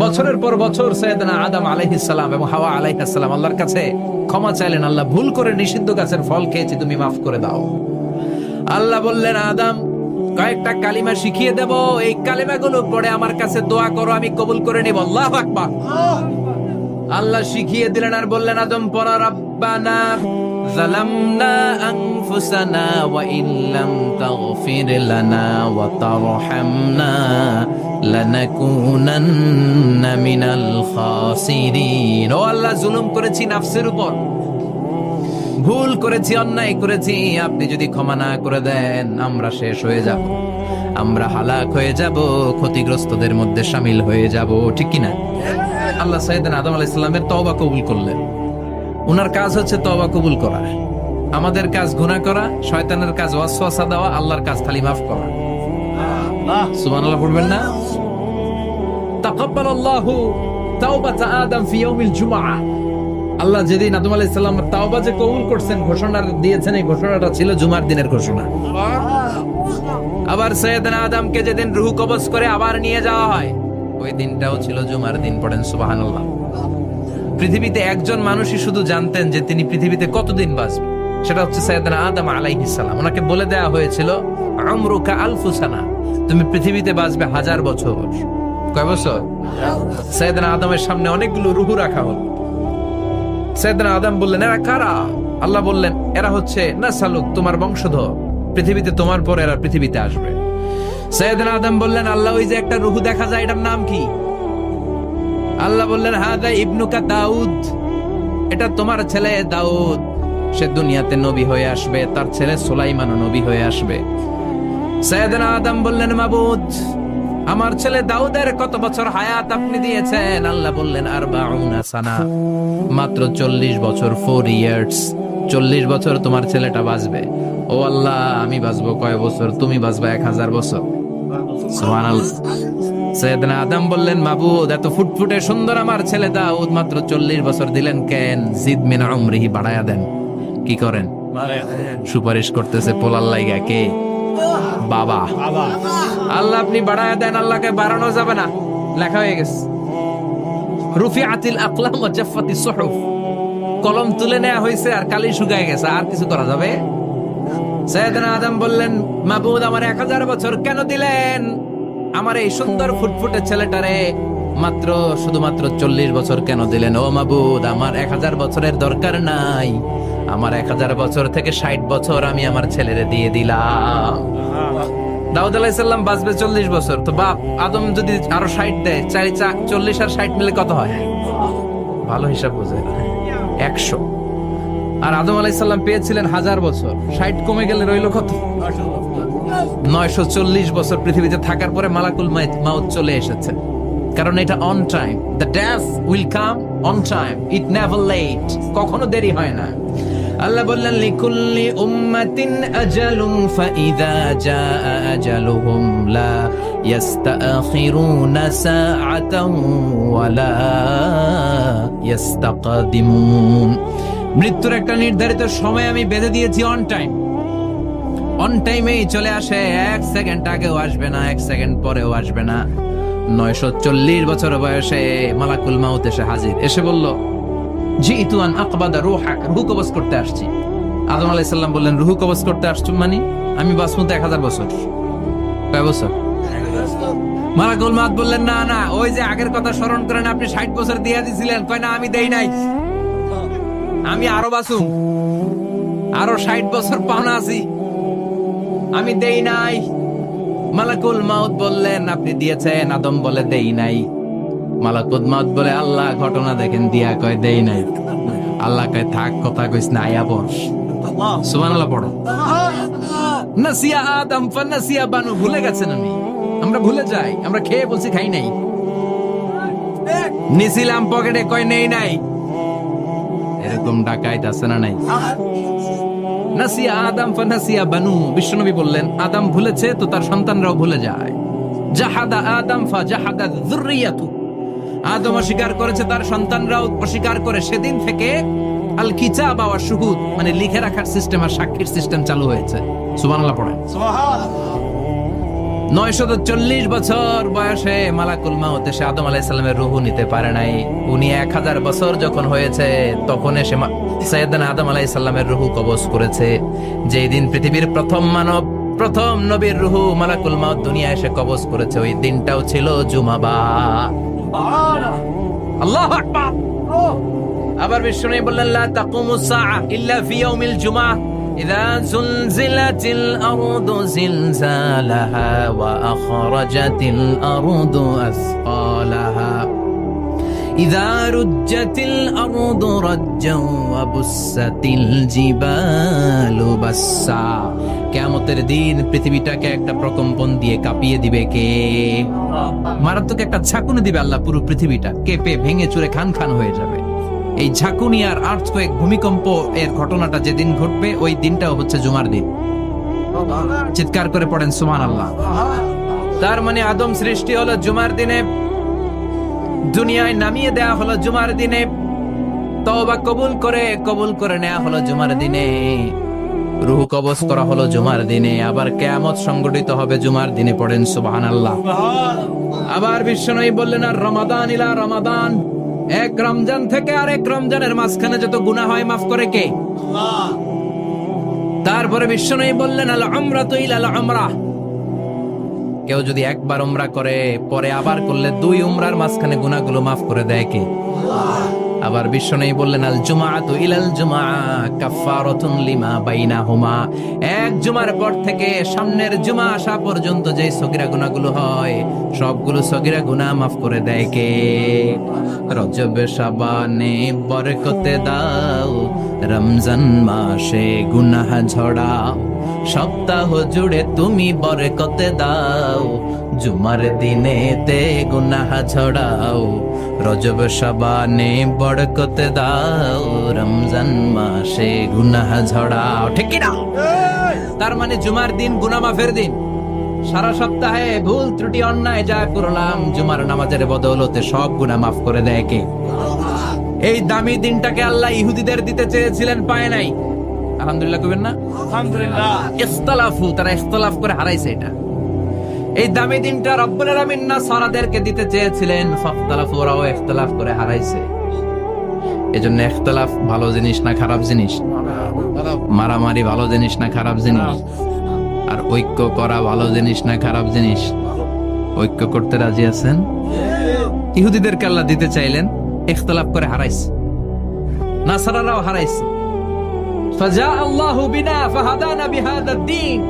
বছরের পর বছর সাইয়েদনা আদম আলাইহিস সালাম এবং হাওয়া আলাইহিস সালাম আল্লাহর কাছে ক্ষমা চাইলেন, আল্লাহ ভুল করে নিষিদ্ধ গাছের ফল খেয়েছি, তুমি মাফ করে দাও। আল্লাহ বললেন, আদম কয়েকটা কালিমা শিখিয়ে দেব, এই কালিমাগুলো পড়ে আমার কাছে দোয়া করো, আমি কবুল করে নিব। আল্লাহু আকবার। আল্লাহ শিখিয়ে দিলেন আর বললেন, আদম পড়া, রাব্বানা যালামনা আনফুসানা ওয়া ইল্লাম তাগফির লানা ওয়া তারহামনা লানাকুনান্না মিনাল খাসিরিন। ও আল্লাহ, জুলুম করেছি নাফসের উপর, ভুল করেছি, অন্যায় করেছি, আপনি যদি ক্ষমা না করে দেন আমরা শেষ হয়ে যাব, আমরা হালাক হয়ে যাব, ক্ষতিগ্রস্তদের মধ্যে শামিল হয়ে যাব, ঠিক কিনা? আল্লাহ সাইয়েদনা আদম আলাইহিস সালামের তওবা কবুল করলেন। উনার কাজ হচ্ছে তওবা কবুল করা, আমাদের কাজ গুনাহ করা, শয়তানের কাজ ওয়াসওয়াসা দেওয়া, আল্লাহর কাজ খালি মাফ করা। সুবহানাল্লাহ পড়বেন না? তাকাব্বালাল্লাহু তাওবাতা আদম ফি ইয়াউমিল জুমআহ। আল্লাহ যেদিন আদম আলাইহিস সালামের তাওবা যে কবুল করছেন, ঘোষণা দিয়েছেন, এই ঘোষণাটা ছিল জুমার দিনের ঘোষণা। আবার সাইয়েদনা আদমকে যেদিন রূহ কবজ করে আবার নিয়ে যাওয়া হয়, ওই দিনটাও ছিল জুমার দিন। পড়েন সুবহানাল্লাহ। পৃথিবীতে একজন মানুষই শুধু জানতেন যে তিনি পৃথিবীতে কতদিন বাঁচবেন, সেটা হচ্ছে সাইয়েদনা আদম আলাইহিস সালাম। ওনাকে বলে দেওয়া হয়েছিল, আমরুকা আলফু সানা, তুমি পৃথিবীতে বাঁচবে 1000 বছর। কয় বছর? সাইয়েদনা আদমের সামনে অনেকগুলো রূহ রাখা হলো। সাইয়েদনা আদম বললেন, এরা কারা? আল্লাহ বললেন, এরা হচ্ছে নাসালুক, তোমার বংশধর, পৃথিবীতে তোমার পর এরা পৃথিবীতে আসবে। সাইয়েদনা আদম বললেন, আল্লাহ ওই যে একটা রূহ দেখা যায়, এটার নাম কি? আল্লাহ বললেন, হাদা ইবনুকা দাউদ, এটা তোমার ছেলে দাউদ, সে দুনিয়াতে নবী হয়ে আসবে, তার ছেলে সুলাইমানও নবী হয়ে আসবে। সাইয়েদনা আদম বললেন, মাবুদ আমার ছেলে দাউদের কত বছর হায়াত আপনি দিয়েছেন? আল্লাহ বললেন, 40 সানা, মাত্র 40 বছর, 4 ইয়ার্স, 40 বছর তোমার ছেলেটা বাঁচবে। ও আল্লাহ, আমি বাঁচবো কয় বছর? তুমি বাঁচবা 1000 বছর। সুবহানাল্লাহ। সাইয়েদনা আদম বললেন, মাবুদ এত ফুটফুটে সুন্দর আমার ছেলে দাউদ, মাত্র 40 বছর দিলেন কেন? জিদ মিন উমরিহি, বাড়ায়া দেন। কি করেন? সুপারিশ করতেছে পোলার লাইগা কে? বাবা। আল্লাহ আপনি বাড়ায়া দেন, আল্লাহকে বাড়ানো যাবে না, লেখা হয়ে গেছে। রুফিআতিল আকলাম ওয়া জাফফাতিস সুহুফ, কলম তুলে নেওয়া হয়েছে আর কালি শুকায় গেছে, আর কিছু করা যাবে? সাইয়েদনা আদম বললেন, মাবুদ আমার 1000 বছর কেন দিলেন? আমার এই সুন্দর ফুটফুটে ছেলেটারে মাত্র শুধুমাত্র 40 বছর কেন দিলেন? ও মাবুদ, আমার 1000 বছরের দরকার নাই, আমার 1000 বছর থেকে 60 বছর আমি আমার ছেলেরে দিয়ে দিলাম। দাউদ আলাইহিস সালাম বাঁচবে 40 বছর, তো বাপ আদম যদি আরো 60 দেয়, 40 আর 60 মিলে কত হয়? ভালো হিসাব বোঝে, 100। আর আদম আলাইহিস সালাম পেয়েছিলেন 1000 বছর, 60 কমে গেলে রইল কত? 940 বছর পৃথিবীতে থাকার পরে মালাকুল মাউত চলে এসেছে, কারণ এটা on time. The death will come on time, it never late, কখনো দেরি হয় না। আল্লাহ বললেন, লিকুল্লি উম্মাতিন আজালুন ফাইযা জাআ আজালুহুম লা ইস্তাখিরুনা সাআতান ওয়া লা ইস্তাকদিমুন। মৃত্যুর একটা নির্ধারিত সময় আমি বেঁধে দিয়েছি, অন টাইম, অন টাইমেই চলে আসে, 1 সেকেন্ড আগেও আসবে না, 1 সেকেন্ড পরেও আসবে না। 940 বছর বয়সে মালাকুল মাউত এসে হাজির, এসে বলল, জিইতু আন আকবাদা রূহাক, রূহ কবজ করতে আসছি। আদম আলাইহিস সালাম বললেন, রূহ কবজ করতে আসছো মানে? আমি বাঁচবো 1000 বছর। কয় বছর? মালাকুল মাউত বললেন, না না, ওই যে আগের কথা স্মরণ করেন, আপনি 60 বছর দিয়ে দিয়েছিলেন। কয় না, আমি দেই নাই, আমি আরো বাঁচুম, আরো 60 বছর পাওনা আছি, আমি দেই নাই। মালাকুল মাউত বললেন, আপনি দিয়েছেন। আদম বলে, দেই নাই। মালাকুল মাউত বলে, আল্লাহ ঘটনা দেখেন, দিয়া কয় দেই নাই। আল্লাহ কয়, থাক, কথা কইস না, আয়া বস। সুবহানাল্লাহ পড়ো। নাসিয়া আদম ফানাসিয়া বানু, ভুলে গেছেন আমি, আমরা ভুলে যাই, আমরা খেয়ে বলছি খাই নাই, নিছিলাম পকেটে, কয় নেই নাই। এরকম ডাকাইত আছে না নাই? নাসিয়া আদম ফানাসিয়া বানু, বিশ্বনবী বললেন, আদম ভুলেছে তো তার সন্তানরাও ভুলে যায়। জাহাদা আদম ফাজাহাদা যুররিয়াতু, আদম অস্বীকার করেছে, তার সন্তানরাও অস্বীকার করে। সেদিন থেকে আল কিতাব ওয়া শুহুদ, মানে লিখে রাখার সিস্টেম আর সাক্ষীর সিস্টেম চালু হয়েছে। সুবহানাল্লাহ পড়েন। 940 বছর বয়সে মালাকুল মাউত এসে আদম আলাইহিস সালামের রূহ নিতে পারে নাই। উনি 1000 বছর যখন হয়েছে তখন এসে সাইয়েদনা আদম আলাইহিস সালামের রূহ কবজ করেছে। যেই দিন পৃথিবীর প্রথম মানব, প্রথম নবীর রূহ মালাকুল মাউত দুনিয়া এসে কবজ করেছে, ওই দিনটাও ছিল জুমাবার। আল্লাহু আকবার। আবার বিষ্ণু বললেন লা তাকুমুস সাআ ইল্লা ফি ইয়াউমিল জুমআহ ইযা যুলজিলাতিল আরদু জিলজালাহা ওয়া আখরাজাতিল আরদু আসকালাহা ইযা রুজ্জাতিল আরদু রাজ্জাও ওয়া বুসাতিল জিবালু বাসসা। কিয়ামতের দিন পৃথিবীটাকে একটা প্রকম্পন দিয়ে কাঁপিয়ে দিবে কে? মারাত্মক একটা ঝাঁকুনি দিবে আল্লাহ, পুরো পৃথিবীটা কেঁপে ভেঙে চুরে খান খান হয়ে যাবে। এই ঝাঁকুনি আর আর্থকোয়েক, ভূমিকম্প এর ঘটনাটা যেদিন ঘটবে ওই দিনটাও হচ্ছে জুমার দিন। চিৎকার করে পড়েন সুবহানাল্লাহ। তার মানে আদম সৃষ্টি হলো জুমার দিনে, দুনিয়ায় নামিয়ে দেয়া হলো জুমার দিনে, তওবা কবুল করে নেওয়া হলো জুমার দিনে, রূহ কবজ করা হলো জুমার দিনে, আবার কিয়ামত সংগঠিত হবে জুমার দিনে। পড়েন সুবহানাল্লাহ। আবার বিশ্বনবী বললেন আর রমাদান ইলা রমাদান, এক রমজান থেকে আরেক রমজানের মাঝখানে যত গুনাহ হয় মাফ করে কে? আল্লাহ। তারপরে বিশ্বনবী বললেন আল উমরাতু ইলাল উমরাহ, কেউ যদি একবার উমরা করে পরে আবার করলে 2 উমরার মাঝখানে গুনাহগুলো মাফ করে দেয় কে? আল্লাহ। আবার বিশ্বনবী বললেন আল জুমআতু ইলাল জুমআ কাফফারাতুন লিমা বাইনাহুমা, এক জুমার পর থেকে সামনের জুমা আসা পর্যন্ত যে সগীরা গুনাহগুলো হয় সবগুলো সগীরা গুনাহ মাফ করে দেয় কে? রজব শাবানে বরকতে দাও, রমজান মাসে গুনাহ ঝড়াও, সপ্তাহ জুড়ে তুমি বরকতে দাও, জুমার দিনেতে গুনাহ ঝড়াও, রজব শাবানে বরকতে দাও, রমজান মাসে গুনাহ ঝড়াও। ঠিক কি না? তার মানে জুমার দিন গুনাহ মাফের দিন। সারা সপ্তাহে ভুল ত্রুটি অন্যায় যা করলাম জুমার নামাজের বদৌলতে সব গুনাহ মাফ করে দেয় কে? এই দামি দিনটাকে আল্লাহ ইহুদিদের দিতে চেয়েছিলেন, পায় নাই। আলহামদুলিল্লাহ কইবেন না? আলহামদুলিল্লাহ। ইখতিলাফু, তারা ইখতিলাফ করে হারাইছে এটা। এই দামি দিনটা রব্বুল আলামিন নাসারাদেরকে দিতে চেয়েছিলেন, ফাখতালাফু, ওরাও ইখতিলাফ করে হারাইছে। এজন্য ইখতিলাফ ভালো জিনিস না খারাপ জিনিস? মারামারি ভালো জিনিস না খারাপ জিনিস? আর ঐক্য করা ভালো জিনিস না খারাপ জিনিস? ঐক্য করতে রাজি আছেন? ইহুদিদেরকে আল্লাহ দিতে চাইলেন, ইখতিলাফ করে হারাইছে। নাসারারাও হারাইছে। ফাজা আল্লাহু বিনা ফাহাদানা বিহাদাদ দ্বীন,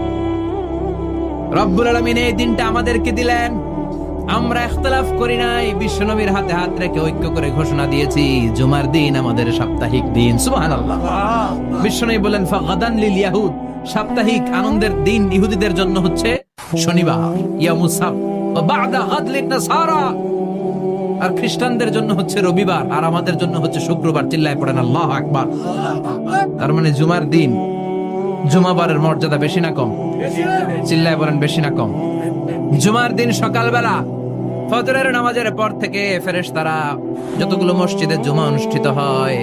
রব্বুল আলামিন এই দিনটা আমাদেরকে দিলেন, আমরা ইখতিলাফ করি নাই, বিশ্বনবীর হাতে হাত রেখে ঐক্য করে ঘোষণা দিয়েছি জুমার দিন আমাদের সাপ্তাহিক দিন। সুবহানাল্লাহ। বিশ্বনবী বলেন ফাগাদান লিল ইয়াহুদ, সাপ্তাহিক আনন্দের দিন ইহুদিদের জন্য হচ্ছে শনিবার, ইয়ামুস সাbt, ওয়া বা'দা গাদ লিন নাসারা, আর খ্রিস্টানদের জন্য হচ্ছে রবিবার, আর আমাদের জন্য হচ্ছে শুক্রবার। চিল্লায় পড়েন আল্লাহু আকবার। তার মানে জুমার দিন, জুমাবারের মর্যাদা বেশি না কম? চিল্লায় বলেন বেশি না কম? জুমার দিন সকালবেলা ফজরের নামাজের পর থেকে ফেরেশতারা যতগুলো মসজিদে জুমা অনুষ্ঠিত হয়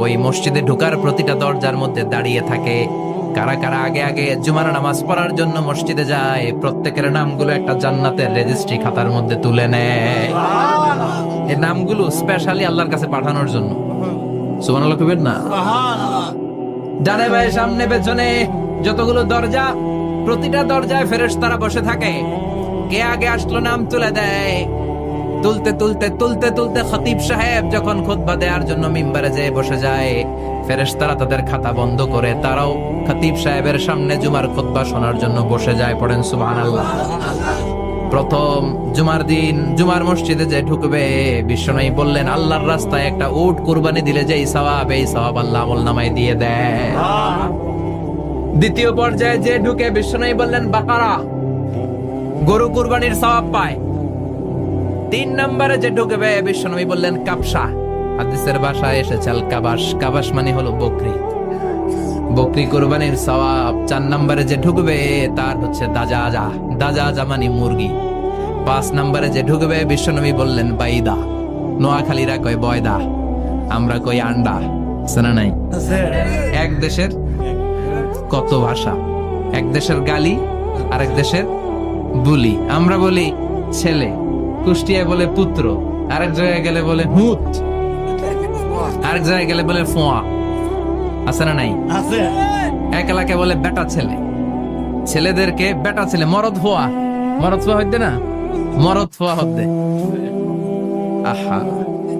ওই মসজিদে ঢোকার প্রতিটা দরজার মধ্যে দাঁড়িয়ে থাকে। কারা কারা আগে আগে জুমার নামাজ পড়ার জন্য মসজিদে যায়, প্রত্যেকের নামগুলো একটা জান্নাতের রেজিস্ট্রি খাতার মধ্যে তুলে নেয়। এই নামগুলো স্পেশালি আল্লাহর কাছে পাঠানোর জন্য। সুবহানাল্লাহ কইবেন না? ডানে বায়ে সামনে পেছনে যতগুলো দরজা, প্রতিটা দরজায় ফেরেশতারা বসে থাকে। কে আগে আসলো নাম তুলে দেয়। তুলতে তুলতে তুলতে তুলতে খতিব সাহেব যখন খুতবা দেওয়ার জন্য মিম্বারে যেয়ে বসে যায়, ফেরেশতারা তাদের খাতা বন্ধ করে তারাও খতিব সাহেবের সামনে জুমার খুতবা শোনার জন্য বসে যায়। পড়েন সুবহানাল্লাহ। প্রথম জুমার দিন জুমার মসজিদে যে ঢুকবে, বিশ্বনবী বললেন আল্লাহর রাস্তায় একটা উট কুরবানি দিলে যেই সওয়াব, এই সওয়াব আল্লাহ আমলনামায় দিয়ে দেয়। দ্বিতীয় পর্যায়ে যে ঢুকে, বিশ্বনবী বললেন বাকারা, গরু কুরবানির সওয়াব পায়। 3 নম্বরে যে ঢুকবে, বিশ্বনবী বললেন কাবসা, হাদিসের ভাষায় এসেছে আল কাবাস, কাবাস মানে হলো বকরি, বকরি কুরবানির সওয়াব। 4 নম্বরে যে ঢুকবে তার হচ্ছে দাজাজা, দাজাজা মানে মুরগি। 5 নম্বরে যে ঢুকবে, বিশ্বনবী বললেন বাইদা, নোয়াখালীরা কয় বয়দা, আমরা কই আন্ডা। শোনা নাই? এক দেশের কত ভাষা, এক দেশের গালি আরেক দেশের বুলি, আমরা বলি ছেলে, কুষ্টিয়ায় বলে পুত্র, আরেক জায়গায় গেলে বলে হুত, আরেক জায়গায় গেলে বলে ফোয়া। আছে না নাই? এক এলাকায় বলে বেটা ছেলে, ছেলেদেরকে বেটা ছেলে। মরদ ফোয়া, মরদ ফোয়া হইতে না, মরদ ফোয়া হতে। আহা,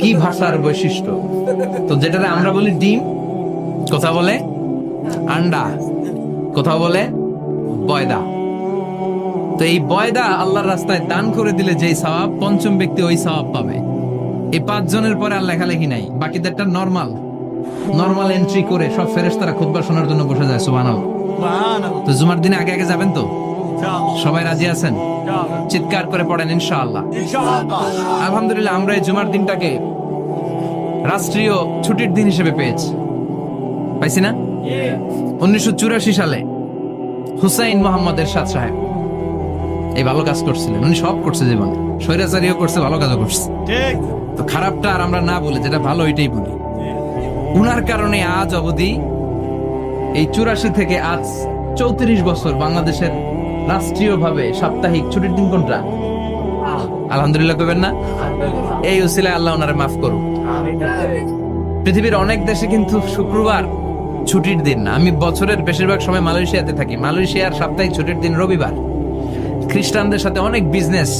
কি ভাষার বৈশিষ্ট্য! তো যেটা আমরা বলি ডিম, কথা বলে আন্ডা, কোথাও বলে বয়দা। তো এই বয়দা আল্লাহর রাস্তায় দান করে দিলে যেই সওয়াব, পঞ্চম ব্যক্তি ওই সওয়াব পাবে। এই 5 জনের পরে আর লেখালেখি নাই, বাকিদেরটা নরমাল এন্ট্রি করে সব ফেরেশতারা খুতবা শোনার জন্য বসে যায়। সুবহানাল্লাহ। তো জুমার দিনে আগে আগে যাবেন তো? সবাই রাজি আছেন? চিৎকার করে পড়েন ইনশাআল্লাহ। আলহামদুলিল্লাহ, আমরা এই জুমার দিনটাকে রাষ্ট্রীয় ছুটির দিন হিসেবে পাইছি না? 1984 সালে হুসাইন মোহাম্মদ এরশাদ সাহেব এই ভালো কাজ করছিলেন। উনি সব করছে জীবনে, স্বৈরাচারীও করছে, ভালো কাজও করছে। তো খারাপটা আর আমরা না বলে যেটা ভালো এটাই বলি। উনার কারণে আজ অবধি এই 84 থেকে আজ 34 বছর বাংলাদেশের রাষ্ট্রীয়ভাবে সাপ্তাহিক ছুটির দিন কোনটা? আলহামদুলিল্লাহ কইবেন না? এই উসিলায় আল্লাহ ওনারে মাফ করুন। পৃথিবীর অনেক দেশে কিন্তু শুক্রবার ছুটির দিন না। আমি বছরের বেশিরভাগ সময় মালয়েশিয়াতে থাকি। মালয়েশিয়ার সাপ্তাহিক ছুটির দিন রবিবার। খ্রিস্টানদের সাথে অনেক বিজনেস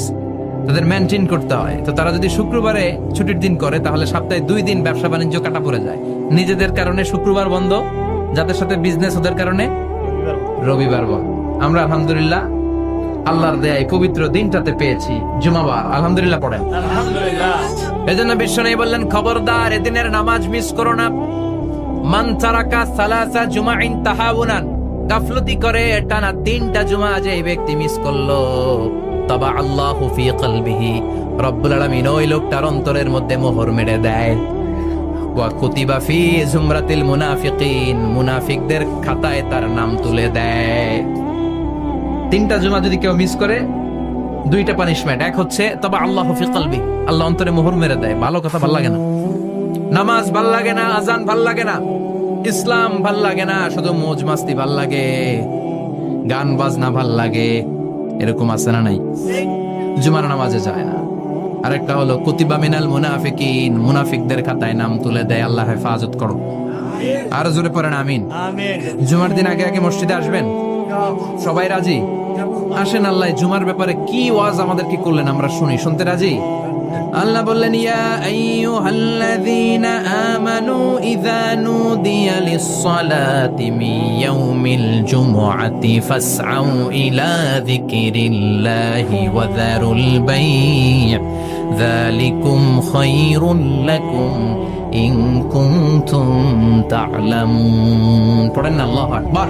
তাদের মেনটেন করতে হয়। তো তারা যদি শুক্রবারে ছুটির দিন করে তাহলে সপ্তাহে 2 দিন ব্যবসা বাণিজ্য কাটা পড়ে যায়। নিজেদের কারণে শুক্রবার বন্ধ, যাদের সাথে বিজনেস ওদের কারণে রবিবার বন্ধ। আমরা আলহামদুলিল্লাহ আল্লাহর দয়ায় পবিত্র দিনটাতে পেয়েছি জুমাবার। আলহামদুলিল্লাহ পড়েন আলহামদুলিল্লাহ। এজন্য বিশ্বনবী বললেন, খবরদার এদিনের নামাজ মিস করো না। মান তারাকা সালাসা জুমাইন তাহাউনান, গাফলতি করে টানা 3টা জুমা যে ব্যক্তি মিস করলো, তাবা আল্লাহু ফি কলবিহি, রব্বুল আলামিন ওই লোকটার অন্তরের মধ্যে মোহর মেরে দেয়। ওয়া কুতিবা ফি জুমরাতিল মুনাফিকিন, মুনাফিকদের খাতায় তার নাম তুলে দেয়। 3টা জুমা যদি কেউ মিস করে, 2টা পানিশমেন্ট। এক হচ্ছে তাবা আল্লাহু ফি কলবি, আল্লাহ অন্তরে মোহর মেরে দেয়। ভালো কথা ভাল লাগে না, নামাজ ভাল লাগে না, আজান ভাল লাগে না, ইসলাম ভাল লাগে না, শুধু মौज মাস্তি ভাল লাগে, গান বাজনা ভাল লাগে। এরকম আছে না নাই? জুমার নামাজে যায় না। আরেকটা হলো কুতিবা মিনাল মুনাফিকিন, মুনাফিকদের খাতায় নাম তুলে দেয়। আল্লাহ হেফাজত করো। আর জোরে পড়েন আমিন। জুমার দিন আগে আগে মসজিদে আসবেন? সবাই রাজি? আসেন, আল্লাহ জুমার ব্যাপারে কি ওয়াজ আমাদের কি করলেন আমরা শুনি। শুনতে রাজি? আল্লাহ বললেন, ইয়া আইয়ুহাল্লাযীনা আমানু ইযা নুদিয়া লিস-সালাতি মিন ইয়াউমিল জুমআতি ফাসআউ ইলা যিকরিল্লাহি ওয়া যারুল বাই', যালিকুম খায়রুল লাকুম ইন কুনতুম তা'লামুন। পড়েন আল্লাহু আকবার।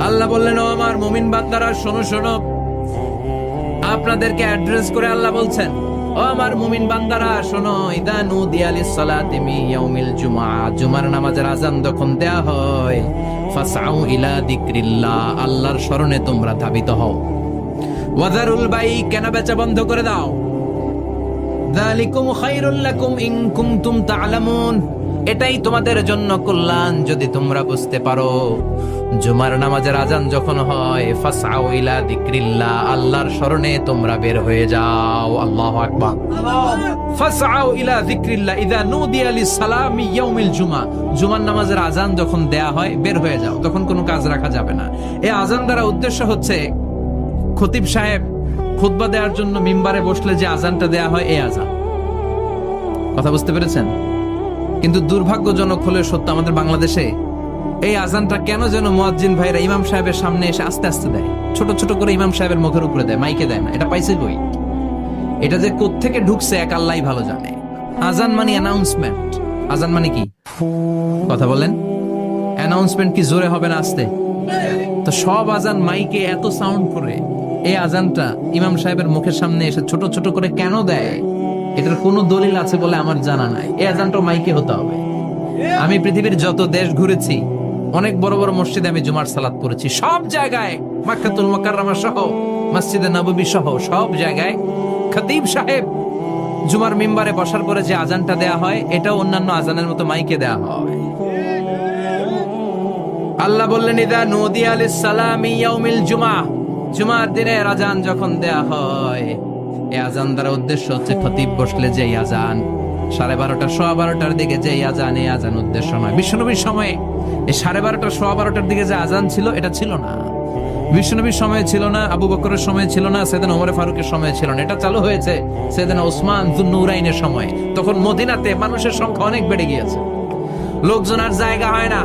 আল্লাহ বললেন, ও আমার মুমিন বান্দারা শোনো শোনো। আপনাদেরকে অ্যাড্রেস করে আল্লাহ বলছেন, ও আমার মুমিন বান্দারা শোনো, ইদা নুদিয়া লিস-সালাতি মিন ইয়াউমিল জুমআ, জুমার নামাজের আযান যখন দেয়া হয়, ফাসআউ ইলা যিকরিল্লাহ, আল্লাহর স্মরণে তোমরা ধাবিত হও। ওয়া যারুল বাই, কেনা বেচা বন্ধ করে দাও। যালিকুম খায়রুল লাকুম ইন কুনতুম তা'লামুন, এটাই তোমাদের জন্য কল্যাণ যদি তোমরা বুঝতে পারো। জুমার নামাজের আজান যখন হয়, ফাসআউ ইলা যিকরিল্লাহ, আল্লাহর স্মরণে তোমরা বের হয়ে যাও। আল্লাহু আকবার। ফাসআউ ইলা যিকরিল্লাহ ইযা নুদিয়া লিস-সালামি ইয়াউমিল জুমআ, জুমার নামাজের আজান যখন দেয়া হয় বের হয়ে যাও, তখন কোনো কাজ রাখা যাবে না। এই আজান দ্বারা উদ্দেশ্য হচ্ছে খতিব সাহেব খুতবা দেওয়ার জন্য মিম্বারে বসলে যে আজানটা দেয়া হয়, এই আজান। কথা বুঝতে পেরেছেন? কিন্তু দুর্ভাগ্যজনক হলে সত্য, আমাদের বাংলাদেশে এই আজানটা কেন যেন মুয়াজ্জিন ভাইরা ইমাম সাহেবের সামনে এসে আস্তে আস্তে দেয়, ছোট ছোট করে ইমাম সাহেবের মুখের উপরে দেয়, মাইকে দেয় না। এটা পাইছে কই? এটা যে কোত্থেকে ঢুকছে এক আল্লাহই ভালো জানে। আজান মানে অ্যানাউন্সমেন্ট। আজান মানে কি? কথা বলেন। অ্যানাউন্সমেন্ট কি জোরে হবে না আস্তে? তো সব আজান মাইকে এত সাউন্ড করে, এই আজানটা ইমাম সাহেবের মুখের সামনে এসে ছোট ছোট করে কেন দেয়? এটার কোনো দলিল আছে বলে আমার জানা নাই। এই আজানটা মাইকে হতে হবে। আমি পৃথিবীর যত দেশ ঘুরেছি, অনেক বড় বড় মসজিদে আমি জুমার সালাত করেছি। সব জায়গায়, মক্কাতুল মুকাররমা সহ, মসজিদে নববী সহ সব জায়গায় খতিব সাহেব জুমার মিম্বারে বসার পরে যে আজানটা দেয়া হয়, এটাও অন্যান্য আজানের মতো মাইকে দেয়া হয়। আল্লাহ বললেন, ইদা নুদিয়া লিস-সালামি ইয়াউমিল জুমআ, জুমার দিনের আজান যখন দেয়া হয়, এই আজান দ্বারা উদ্দেশ্য হচ্ছে খতিব বসলে যে আজান 12:30 12:15 দিকে যে আজান, এই আজান উদ্দেশ্য নয়। বিশ্বনবীর সময়ে এই 12:30 12:15 দিকে যে আজান ছিল এটা ছিল না। বিশ্বনবীর সময় ছিল না, আবু বকরের সময় ছিল না, সাইয়েদনা ওমর ফারুকের সময় ছিল না। এটা চালু হয়েছে সাইয়েদনা ওসমান যুন্নুরাইনের সময়। তখন মদিনাতে মানুষের সংখ্যা অনেক বেড়ে গিয়েছে, লোকজন আর জায়গা হয় না,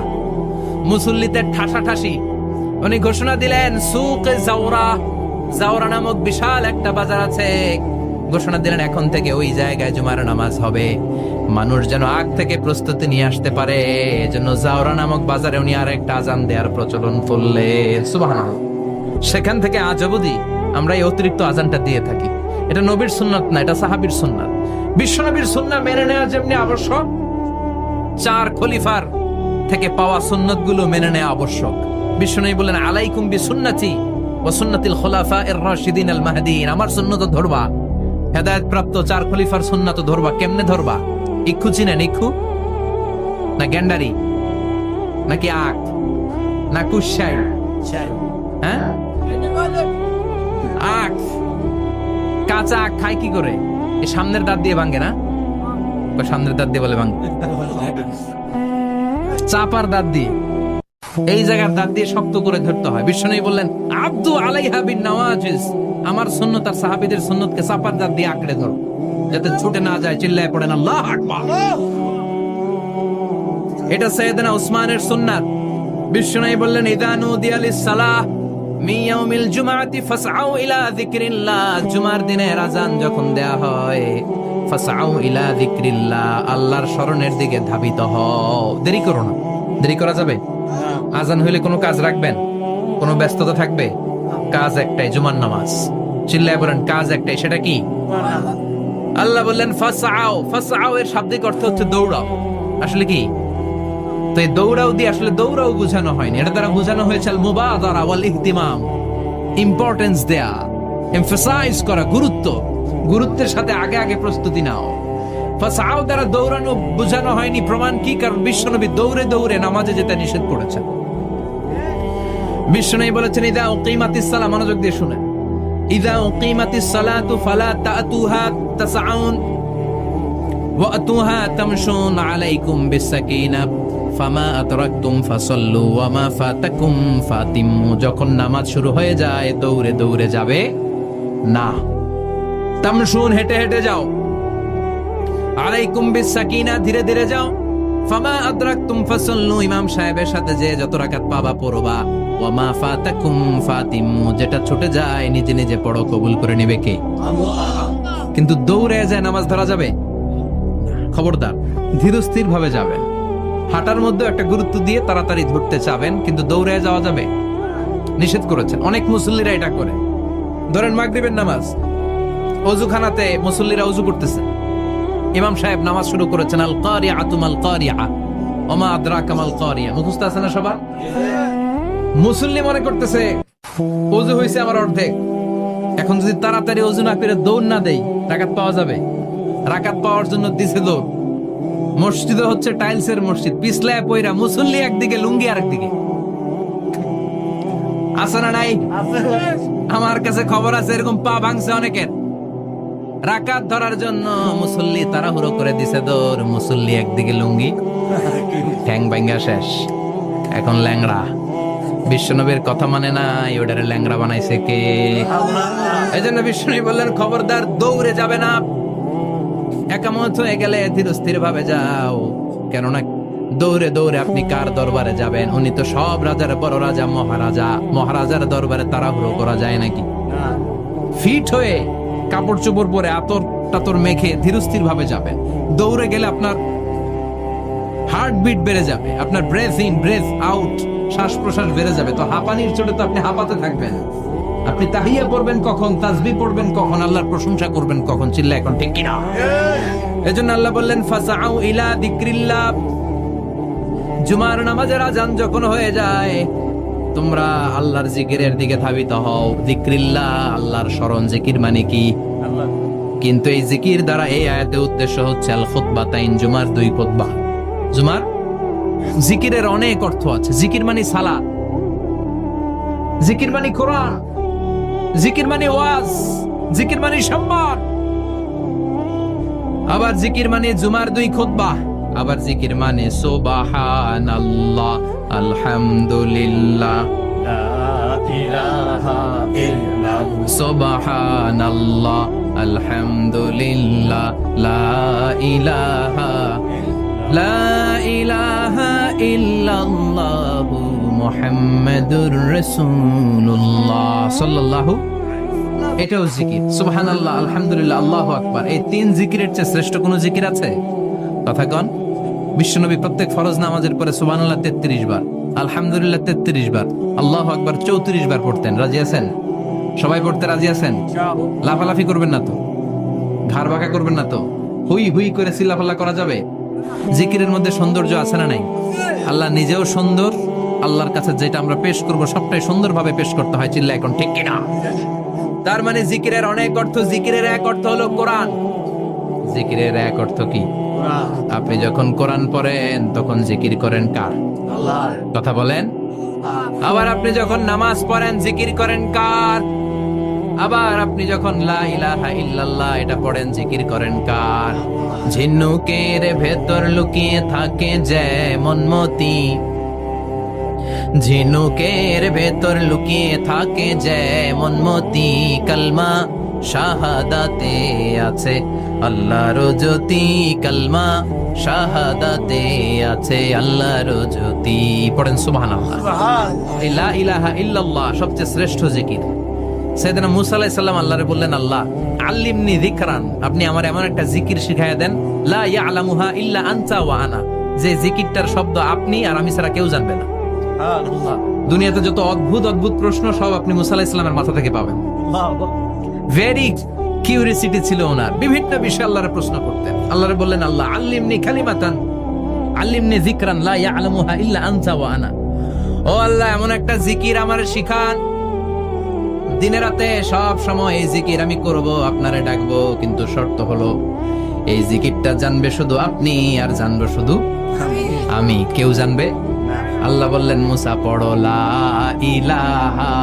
মুসল্লিতে ঠাসাঠাসি। উনি ঘোষণা দিলেন সুকে জাওরা, জাওরা নামক বিশাল একটা বাজার আছে, ঘোষণা দিলেন এখন থেকে ওই জায়গায় জুমার নামাজ হবে। মানুষ যেন আগ থেকে প্রস্তুতি নিয়ে আসতে পারে, এজন্য জাওরা নামক বাজারে উনি আর একটা আজান দেওয়ার প্রচলন করলেন। সুবহানাল্লাহ। সেখান থেকে আজ অবধি আমরা এই অতিরিক্ত আজানটা দিয়ে থাকি। এটা নবীর সুন্নাত না, এটা সাহাবীর সুন্নাত। বিশ্বনবীর সুন্নাহ মেনে নেওয়া যেমনি আবশ্যক, 4 খলিফার থেকে পাওয়া সুন্নাত গুলো মেনে নেওয়া আবশ্যক। বিশ্বনবী বলেন আলাইকুম বিসুন্নতি ওয়া সুন্নাতিল খুলাফায়ে রাশিদিন আল মাহদিয়িন, আমার সুন্নাত ধরবা। হেদায়েত প্রাপ্ত 4 খলিফার সুন্নাত ধরবা। কেমনে ধরবা? ইক্ষু চিনেন? ইক্ষু না গ্যান্ডারি নাকি আখ না কুশাই? হ্যাঁ, আখ। কাঁচা আখ খায় কি করে? এই সামনের দাঁত দিয়ে ভাঙে না? সামনের দাঁত দিয়ে বলে ভাঙে, চাপার দাঁত দিয়ে, এই জায়গার দাঁত দিয়ে শক্ত করে ধরতে হয়। বিশ্বনবী বললেন আব্দু আলাইহা বিন নওয়াজিস, আমার সুন্নাত আর সাহাবীদের সুন্নাতকে চাপার দাঁত দিয়ে আঁকড়ে ধরো, যাতে ছুটে না যায়। চিল্লায় পড়েন আল্লাহু আকবার। এটা সাইয়েদনা উসমানের সুন্নাত। বিশ্বনবী বললেন ইযা নুদিয়া লিস-সালাহ মিন ইয়াউমিল জুমআতি ফাসআউ ইলা যিকরিল্লাহ, জুমার দিনের আযান যখন দেয়া হয়, ফাসআউ ইলা যিকরিল্লাহ, আল্লাহর স্মরণের দিকে ধাবিত হও। দেরি করো না। দেরি করা যাবে? আজান হইলে কোনো কাজ রাখবেন? কোনো ব্যস্ততা থাকবে? কাজ একটাই, জুমার নামাজ। চিল্লায় বলেন কাজ একটাই, সেটা কি? আল্লাহ বললেন ফাসআউ। ফাসআউ এর শাব্দিক অর্থ হচ্ছে দৌড়াও। আসলে কি? তো এই দৌড়াও দিয়ে আসলে দৌড়াও বোঝানো হয়নি, এটা দ্বারা বোঝানো হয়েছে আল মুবাদারা ওয়াল ইহতিমাম, ইম্পর্টেন্স দেয়া, এমফাসাইজ করা, গুরুত্বের সাথে আগে আগে প্রস্তুতি নাও। ফাসআউ দ্বারা দৌড়ানো বোঝানো হয়নি। প্রমাণ কি? কারণ বিশ্বনবী দৌড়ে দৌড়ে নামাজে যেতে নিষেধ করেছেন। বিশ্বনবী বলেছেন ইযা উকিমাতিস সালাহ, মনোযোগ দিয়ে শুনেন, ইযা উকিমাতিস সালাতু ফালা তাতুহা তাসআউন ওয়া আতুহা তামশুন আলাইকুম বিসাকিনাহ ফামা আদরাকতুম ফাসাল্লু ওয়া মা ফাতাকুম ফাতিমু, যখন নামাজ শুরু হয়ে যায় দৌড়ে দৌড়ে যাবে না, তামশুন হেঁটে হেঁটে যাও, আলাইকুম বিসাকিনাহ ধীরে ধীরে যাও, ফামা আদরাকতুম ফাসাল্লু ইমাম সাহেবের সাথে যে যত রাকাত পাবা পড়বা, ওয়া মা ফাতাকুম ফাতিমু যেটা ছুটে যায় নিজে নিজে পড়ো, কবুল করে নেবে কে? আল্লাহ। কিন্তু দৌড়ে যায় নামাজ ধরা যাবে? খবরদার, ধীরস্থির ভাবে যাবেন। হাঁটার মধ্যে একটা গুরুত্ব দিয়ে তাড়াতাড়ি ধরতে চাবেন, কিন্তু দৌড়ে যাওয়া যাবে? নিষেধ করেছেন। অনেক মুসল্লিরা এটা করে। ধরেন মাগরিবের নামাজ, ওযুখানাতে মুসল্লিরা ওযু করতেছে, ইমাম সাহেব নামাজ শুরু করেছেন আল কারিআতু মাল কারিআ ওয়া মা আদরাকা মাল কারিআ, মুখস্থ আছে না সবার? মুসল্লি মনে করতেছে ওযু হইছে আমার অর্ধেক, এখন যদি তাড়াতাড়ি ওযু না করে দৌড় না দেই রাকাত পাওয়া যাবে? রাকাত পাওয়ার জন্য দিছে দৌড়। মসজিদে হচ্ছে টাইলসের মসজিদ, পিছলায় পয়রা মুসল্লি একদিকে, লুঙ্গি আরেকদিকে। আছে না নাই? আমার কাছে খবর আছে এরকম পা ভাঙছে অনেকের। রাকাত ধরার জন্য মুসল্লি তাড়াহুড়ো করে দিছে দৌড়, মুসল্লি একদিকে লুঙ্গি, ঠ্যাং ভাঙা শেষ, এখন ল্যাংড়া। বিশ্বনবীর কথা মানে নাই, ওটারে ল্যাংড়া বানাইছে কে? এই জন্য বিশ্বনবী বললেন খবরদার দৌড়ে যাবে না, একামত হয়ে গেলে ধীরস্থির ভাবে যাও। কেননা দৌড়ে দৌড়ে আপনি কার দরবারে যাবেন? উনি তো সব রাজার বড় রাজা, মহারাজা। মহারাজার দরবারে তাড়াহুড়ো করা যায় নাকি? ফিট হয়ে কাপড় চোপড় পরে আতর টাতর মেখে ধীরস্থির ভাবে যাবেন। দৌড়ে গেলে আপনার হার্টবিট বেড়ে যাবে, আপনার ব্রেথ ইন ব্রেথ আউট, শ্বাস প্রশ্বাস বেড়ে যাবে। তো হাঁপানির চোটে তো আপনি হাঁপাতে থাকবেন। আপনি তাহিয়া পড়বেন কখন, তাসবিহ পড়বেন কখন, আল্লাহর প্রশংসা করবেন কখন? চিল্লা এখন ঠিক কিনা? এজন্য আল্লাহ বললেন ফাসআউ ইলা যিকরিল্লাহ, জুমার নামাজের আযান যখন হয়ে যায় তোমরা আল্লাহর জিকিরের দিকে ধাবিত হও। যিকরিল্লাহ, আল্লাহর স্মরণ। জিকির মানে কি? আল্লাহ। কিন্তু এই জিকির দ্বারা এই আয়াতের উদ্দেশ্য হচ্ছে আল খুতবাতাইন, জুমার 2 খুতবা। জুমার জিকিরের অনেক অর্থ আছে। জিকির মানে সালাত, জিকির মানে কোরআন, জিকির মানে ওয়াজ, জিকির মানে সম্মান। আবার জিকির মানে জুমার 2 খুতবা। আবার জিকির মানে সুবহানাল্লাহ, আলহামদুলিল্লাহ, সুবহানাল্লাহ, আলহামদুলিল্লাহ, লা ইলাহা ইল্লাল্লাহ মুহাম্মাদুর রাসূলুল্লাহ সাল্লাল্লাহু। এটাও জিকির। সুবহানাল্লাহ, আলহামদুলিল্লাহ, আল্লাহু আকবার। এই 3 জিকিরের চেয়ে শ্রেষ্ঠ কোনো জিকির আছে? কথা কন। বিশ্বনবী প্রত্যেক ফরজ নামাজের পরে সুবহানাল্লাহ 33 বার, আলহামদুলিল্লাহ 33 বার, আল্লাহু আকবার 34 বার পড়তেন। রাজি আছেন? সবাই পড়তে রাজি আছেন? লাফালাফি করবেন না তো? ঘাড় বাঁকা করবেন না তো? হুই হুই করে চিল্লাফাল্লা করা যাবে? জিকিরের মধ্যে সৌন্দর্য আছে না নাই? আল্লাহ নিজেও সুন্দর। আল্লাহর কাছে যেটা আমরা পেশ করব সবটাই সুন্দরভাবে পেশ করতে হয়। চিল্লা এখন ঠিক কিনা? তার মানে জিকিরের অনেক অর্থ। জিকিরের এক অর্থ হলো কোরআন। জিকিরের এক অর্থ কি? আপনি যখন কোরআন পড়েন তখন জিকির করেন কার? আল্লাহর। কথা বলেন। আবার আপনি যখন নামাজ পড়েন জিকির করেন কার? আবার আপনি যখন লা ইলাহা ইল্লাল্লাহ এটা পড়েন জিকির করেন কার? ঝিনুকের ভেতর লুকিয়ে থাকে যেমন মতি, ঝিনুকের ভেতর লুকিয়ে থাকে যেমন মতি, কালমা শাহাদাতে আছে আল্লাহর জ্যোতি, কালমা শাহাদাতে আছে আল্লাহর জ্যোতি। পড়েন সুবহানাল্লাহ। এই লা ইলাহা ইল্লাল্লাহ সবচেয়ে শ্রেষ্ঠ জিকির। সাইয়েদনা মুসা আলাইহিস সালাম আল্লাহরে বললেন, আল্লাহ আল্লিমনি যিকরান, আপনি আমার এমন একটা জিকির শিখাইয়া দেন, লা ইয়ালামুহা ইল্লা আনতা ওয়া আনা, যে জিকিরটার শব্দ আপনি আর আমি ছাড়া কেউ জানবে না। দুনিয়াতে যত অদ্ভুত অদ্ভুত প্রশ্ন সব আপনি মুসা আলাইহিস সালামের মাথা থেকে পাবেন। ভেরি কিউরিয়াসিটি ছিল ওনার, বিভিন্ন বিষয়ে আল্লাহরে প্রশ্ন করতেন। আল্লাহরে বললেন, আল্লাহ আল্লিমনি কালিমাতান, আল্লিমনি যিকরান লা ইয়ালামুহা ইল্লা আনতা ওয়া আনা। ও আল্লাহ এমন একটা জিকির আমারে শিখান, দিনে রাতে সব সময় এই জিকির আমি করব, আপনারে ডাকবো, কিন্তু শর্ত হলো এই জিকিরটা জানবে শুধু আপনি আর জানবো শুধু আমি, কেউ জানবে। আল্লাহ বললেন, মুসা পড়ো লা ইলাহা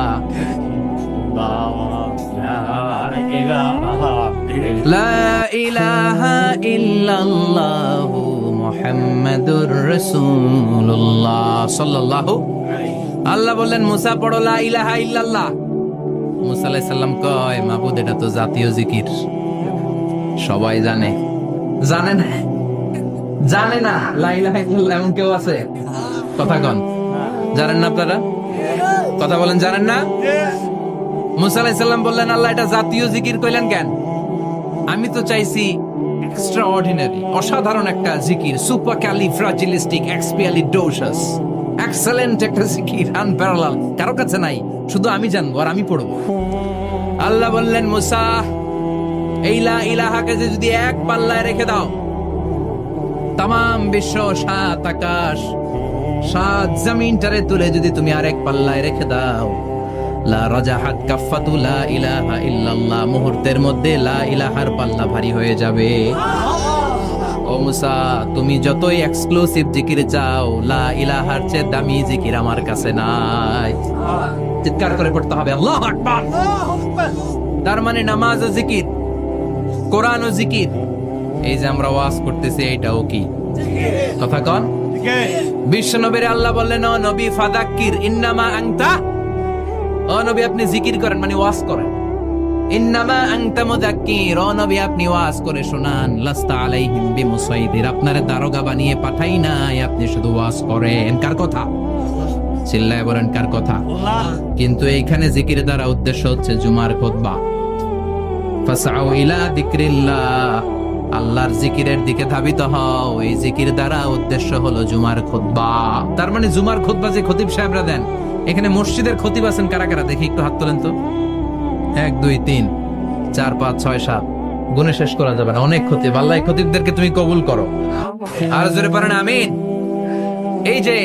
লা ইলাহা ইল্লাল্লাহু মুহাম্মাদুর রাসূলুল্লাহ সাল্লাল্লাহু। আল্লাহ বললেন, মুসা পড়ো লা ইলাহা ইল্লাল্লাহ। মুসা আলাইহিস সালাম কয়, মাবুদ এটা তো জাতীয় জিকির, সবাই জানে। জানে না? জানে না লা ইলাহা ইল্লাল্লাহ এমন কেউ আছে? কথা কন। জানেন না আপনারা? কথা বলেন, জানেন না? মুসা আলাইহিস সালাম বললেন, আল্লাহ এটা জাতীয় জিকির কইলেন কেন? আমি তো চাইছি এক্সট্রা অর্ডিনারি, অসাধারণ একটা জিকির, সুপার ক্যালিফ্রাজিলিস্টিক এক্সপিয়ালিডোসাস, এক্সেলেন্ট একটা জিকির, আনপ্যারালাল, কারো কাছে নাই, শুধু আমি জানবো আর আমি পড়বো। আল্লাহ বললেন, মুসা এই লা ইলাহাকে যদি এক পাল্লায় রেখে দাও, তামাম বিশ্ব, 7 আকাশ, 7 জমিনটারে তুলে যদি তুমি আরেক পাল্লায় রেখে দাও, লা রাজাহাত কাফাতু লা ইলাহা ইল্লাল্লাহ, মুহূর্তের মধ্যে লা ইলাহার পাল্লা ভারী হয়ে যাবে। ও মুসা, তুমি যতই এক্সক্লুসিভ জিকির চাও, লা ইলাহার চেয়ে দামি জিকির আমার কাছে নাই। চিৎকার করে পড়তে হবে আল্লাহু আকবার। তার মানে নামাজ ও জিকির, কোরআন ও জিকির, এই যে আমরা ওয়াজ করতেছি এটাও কি? কথা কন। বিশ্ব নবীর আল্লাহ বললেন, ও নবী ফাদাক্কির ইন্নামা আনতা, ও নবী আপনি জিকির করেন মানে ওয়াজ করেন। ইন্নামা আনতা মুযাক্কির, ও নবী আপনি ওয়াজ করে শোনান। লাস্তা আলাইহিম বিমুসাইদির, আপনারে দারোগা বানিয়ে পাঠাই নাই, আপনি শুধু ওয়াজ করেন। কার কথা? চিল্লায় বলেন কার কথা? কিন্তু এইখানে জিকির দ্বারা উদ্দেশ্য হচ্ছে জুমার খুতবা। ফাসআউ ইলা যিকরিল্লাহ, আল্লাহর জিকিরের দিকে ধাবিত হও। এই জিকির দ্বারা উদ্দেশ্য হলো জুমার খুতবা। তার মানে জুমার খুতবা যে খতিব সাহেবরা দেন, এখানে মসজিদের খতিব আছেন কারা কারা? দেখি একটু হাত তোলেন তো। 1 2 3 4 5 6 7, গুণে শেষ করা যাবে না, অনেক খতিব। আল্লাহ এই খতিবদেরকে তুমি কবুল করো। আর জোরে পড়েন আমিন। এই যে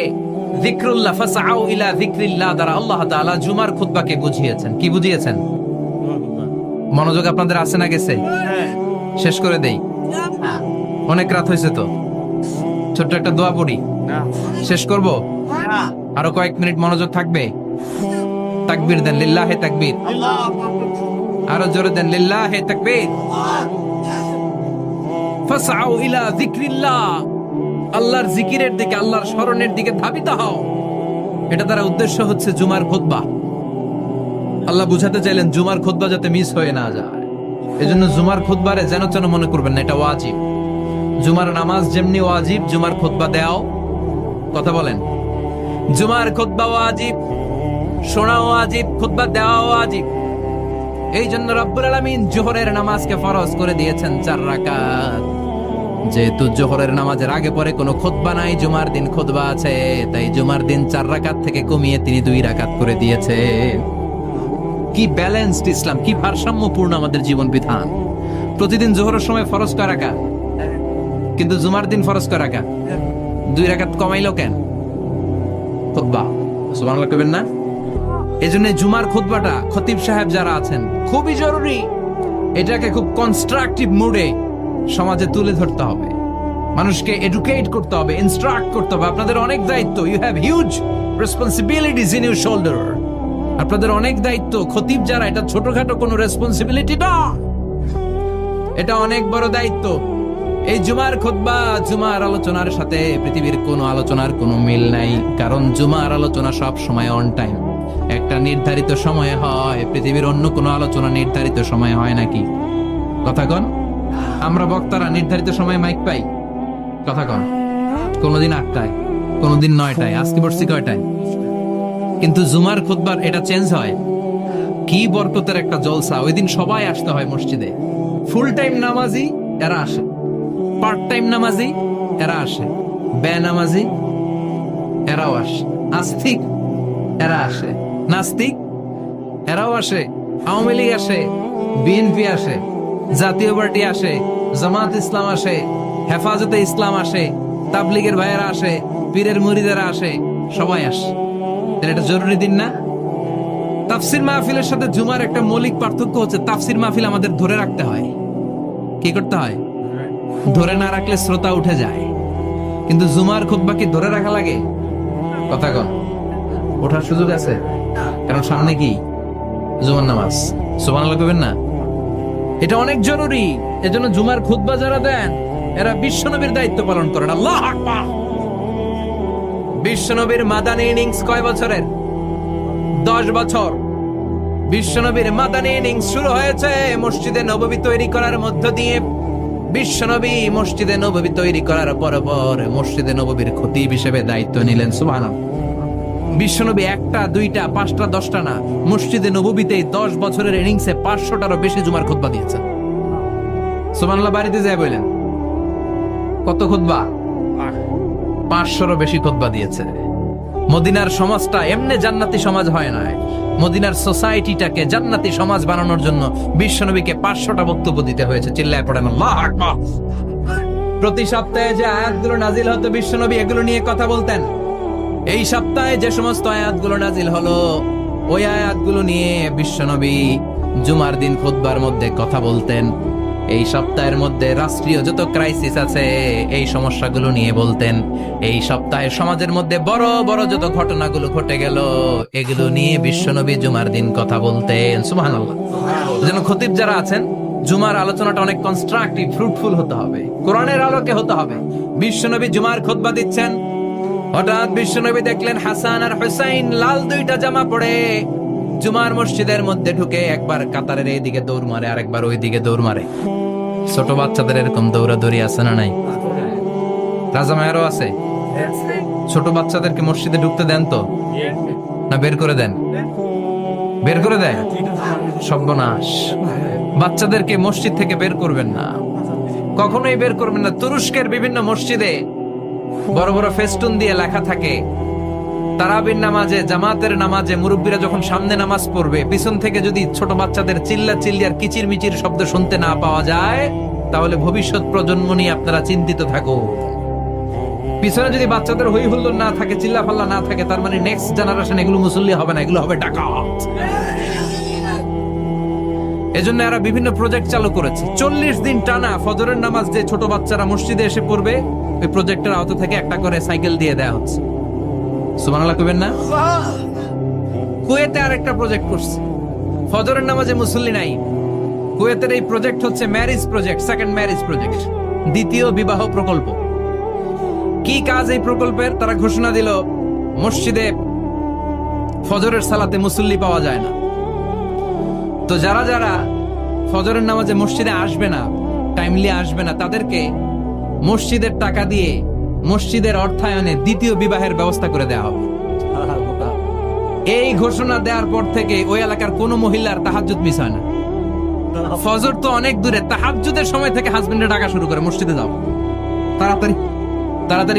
যিকরুল্লাহ, ফাসআউ ইলা যিকরিল্লাহ দ্বারা আল্লাহ তাআলা জুমার খুতবাকে বুঝিয়েছেন। কি বুঝিয়েছেন? মনোযোগ আপনাদের আছে না গেছে? শেষ করে দেই, অনেক রাত হয়েছে তো। ছোট্ট একটা দোয়া পড়ি, শেষ করব। আরো কয়েক মিনিট মনোযোগ থাকবে? তাকবীর দেন, লিল্লাহে তাকবীর। আরো জোরে দেন, লিল্লাহে তাকবীর। ফাসআউ ইলা যিকরিল্লাহ, আল্লাহর জিকিরের দিকে, আল্লাহর স্মরণের দিকে ধাবিত হও। এটা দ্বারা উদ্দেশ্য হচ্ছে জুমার খুতবা। আল্লাহ বুঝাতে চাইলেন জুমার খুতবা যাতে মিস হয়ে না যায়। এজন্য জুমার খুতবারে যেন তেন মনে করবেন না, এটা ওয়াজিব। জুমার নামাজ যেমনি ওয়াজিব, জুমার খুতবা দেওয়াও, কথা বলেন, জুমার খুতবা ওয়াজিব, শোনাও ওয়াজিব, খুতবা দেওয়াও ওয়াজিব। এই জন্য রব্বুল আলামিন জোহরের নামাজকে ফরজ করে দিয়েছেন 4 রাকাত। যেহেতু জোহরের নামাজের আগে পরে কোনো খুতবা নাই, জুমার দিন খুতবা আছে, তাই জুমার দিন 4 রাকাত থেকে কমিয়ে তিনি 2 রাকাত করে দিয়েছে। কি ব্যালেন্সড ইসলাম, কি ভারসাম্যপূর্ণ আমাদের জীবন বিধান। প্রতিদিন জোহরের সময় ফরজ কয় রাকাত, কিন্তু জুমার দিন ফরজ কয় রাকাত, 2 রাকাত কমাইলো কেন? খুতবা, সুবহানাল্লাহ কইবেন না? এজন্য জুমার খুতবাটা খতিব সাহেব যারা আছেন খুবই জরুরি। এটাকে খুব কনস্ট্রাকটিভ মুডে সমাজে তুলে ধরতে হবে, মানুষকে এডুকেট করতে হবে, ইনস্ট্রাক্ট করতে হবে। আপনাদের অনেক দায়িত্ব, you have huge responsibilities in your shoulder. আপনাদের অনেক দায়িত্ব। খতিব যারা, এটা ছোটখাটো কোনো রেসপন্সিবিলিটি না, এটা অনেক বড় দায়িত্ব। এই জুমার খুতবা, জুমার আলোচনার সাথে পৃথিবীর কোনো আলোচনার কোনো মিল নাই, কারণ জুমার আলোচনা সব সময় অন টাইম, একটা নির্ধারিত সময়ে হয়। পৃথিবীর অন্য কোনো আলোচনা নির্ধারিত সময়ে হয় নাকি? কথা কন। আমরা বক্তারা নির্ধারিত সময়ে মাইক পাই? কথা কন। কোনদিন 8টায়, কোনদিন 9টায়, আজকে বসছি কয়টায়? কিন্তু জুমার খুতবার এটা চেঞ্জ হয়। কি বরকতের একটা জলসা! ওই দিন সবাই আসতে হয় মসজিদে। ফুল টাইম নামাজি এরা আসে, পার্ট টাইম নামাজি এরা আসে, বেনামাজি এরাও আসে, আস্তিক এরা আসে, নাস্তিক এরাও আসে, আওয়ামী লীগ আসে, বিএনপি আসে, জাতীয় পার্টি আসে, জামাত ইসলাম আসে, হেফাজতে ইসলাম আসে, তাবলিগের ভাইয়েরা আসে, পীরের মুরিদেরা আসে, সবাই আসে। এটা জরুরি দিন না? তাফসির মাহফিলের সাথে জুমার একটা মৌলিক পার্থক্য হচ্ছে, তাফসির মাহফিল আমাদের ধরে রাখতে হয়। কি করতে হয়? ধরে না রাখলে শ্রোতা উঠে যায়। কিন্তু জুমার খুতবা কি ধরে রাখা লাগে? কথা কন। ওঠার সুযোগ আছে, কারণ সামনে কি জুমার নামাজ। সুবহানাল্লাহ কইবেন না? এটা অনেক জরুরি। এজন্য জুমার খুতবা যারা দেন এরা বিশ্বনবীর দায়িত্ব পালন করেন। আল্লাহু আকবার। বিশ্বনবীর মাদানী ইনিংস কয় বছরের? 10 বছর। বিশ্বনবীর মাদানী ইনিংস শুরু হয়েছে মসজিদে নববী তৈরি করার মধ্য দিয়ে। বিশ্বনবী মসজিদে নববী তৈরি করার পর মসজিদে নববীর খতিব হিসেবে দায়িত্ব নিলেন। সুবহানাল্লাহ। বিশ্বনবী 1টা 2টা 5টা 10টা না, মসজিদে নববীতে 10 বছরের ইনিংসে 500টারও বেশি জুমার খুতবা দিয়েছেন। সুবহানাল্লাহ। বাড়িতে যায় বলেন কত খুতবা? 500রও বেশি খুতবা দিয়েছে। মদিনার সমাজটা এমনি জান্নাতি সমাজ হয় না। মদিনার সোসাইটিটাকে জান্নাতি সমাজ বানানোর জন্য বিশ্বনবীকে 500টা বক্তব্য দিতে হয়েছে। চিল্লায় পড়েন আল্লাহু আকবার। প্রতি সপ্তাহে যে আয়াতগুলো নাজিল হতো বিশ্বনবী এগুলো নিয়ে কথা বলতেন। এই সপ্তাহে যে সমস্ত আয়াতগুলো নাজিল হলো ওই আয়াতগুলো নিয়ে বিশ্বনবী জুমার দিন খুতবার মধ্যে কথা বলতেন। এই সপ্তাহের মধ্যে রাষ্ট্রীয় যত ক্রাইসিস আছে এই সমস্যাগুলো নিয়ে বলতেন। এই সপ্তাহে সমাজের মধ্যে বড় বড় যত ঘটনাগুলো ঘটে গেল এগুলো নিয়ে বিশ্বনবী জুমার দিন কথা বলতেন। সুবহানাল্লাহ। যেন খতিব যারা আছেন জুমার আলোচনাটা অনেক কনস্ট্রাকটিভ, ফ্রুটফুল হতে হবে, কোরআনের আলোকে হতে হবে। বিশ্বনবী জুমার খুতবা দিচ্ছেন, হঠাৎ বিশ্বনবী দেখলেন হাসান আর হুসাইন লাল 2টা জামা পরে জুমার মসজিদের মধ্যে ঢুকে একবার কাতারের এইদিকে দৌড় মারে, আরেকবার ওইদিকে দৌড় মারে। ছোট বাচ্চাদের এরকম দৌড়াদৌড়ি আছে না নাই? রাজা মায়েরও আছে। ছোট বাচ্চাদেরকে মসজিদে ঢুকতে দেন তো না বের করে দেন? বের করে দেয়। সর্বনাশ। বাচ্চাদেরকে মসজিদ থেকে বের করবেন না, কখনোই বের করবেন না। তুরস্কের বিভিন্ন মসজিদে বড় বড় ফেস্টুন দিয়ে লেখা থাকে তারাবির নামাজে, জামাতের নামাজে মুরব্বীরা যখন সামনে নামাজ পড়বে পিছন থেকে যদি ছোট বাচ্চাদের চিল্লা চিল্লি আর কিচির মিচির শব্দ শুনতে না পাওয়া যায় তাহলে ভবিষ্যৎ প্রজন্ম নিয়ে আপনারা চিন্তিত থাকো। পিছনে যদি বাচ্চাদের হই হুল্লোড় না থাকে, চিল্লা ফাল্লা না থাকে, তার মানে নেক্সট জেনারেশন এগুলো মুসল্লি হবে না, এগুলো হবে ডাকাত। এজন্য এরা বিভিন্ন প্রজেক্ট চালু করেছে। 40 দিন টানা ফজরের নামাজ যে ছোট বাচ্চারা মসজিদে এসে পড়বে ওই প্রজেক্টের আওতা থেকে একটা করে সাইকেল দিয়ে দেয়া হচ্ছে। সুবহানাল্লাহ কইবেন না? কুয়েতে আরেকটা প্রজেক্ট করছে, ফজরের নামাজে মুসল্লি নাই। কুয়েতের এই প্রজেক্ট হচ্ছে marriage project, second marriage project, দ্বিতীয় বিবাহ প্রকল্প। কি কাজ এই প্রকল্পের? তারা ঘোষণা দিল মসজিদে ফজরের সালাতে মুসল্লি পাওয়া যায় না, তো যারা যারা ফজরের নামাজে মসজিদে আসবে না, টাইমলি আসবে না, তাদেরকে মসজিদের টাকা দিয়ে মসজিদের অর্থায়নে দ্বিতীয় বিবাহের ব্যবস্থা করে দেওয়া হবে। এই ঘোষণা দেওয়ার পর থেকে ওই এলাকার কোন মহিলার তাহাজ্জুদ মিস হয় না। ফজর তো অনেক দূরে, তাহাজ্জুদের সময় থেকে হাজবেন্ডে ডাকা শুরু করে, মসজিদে যাও, তাড়াতাড়ি তাড়াতাড়ি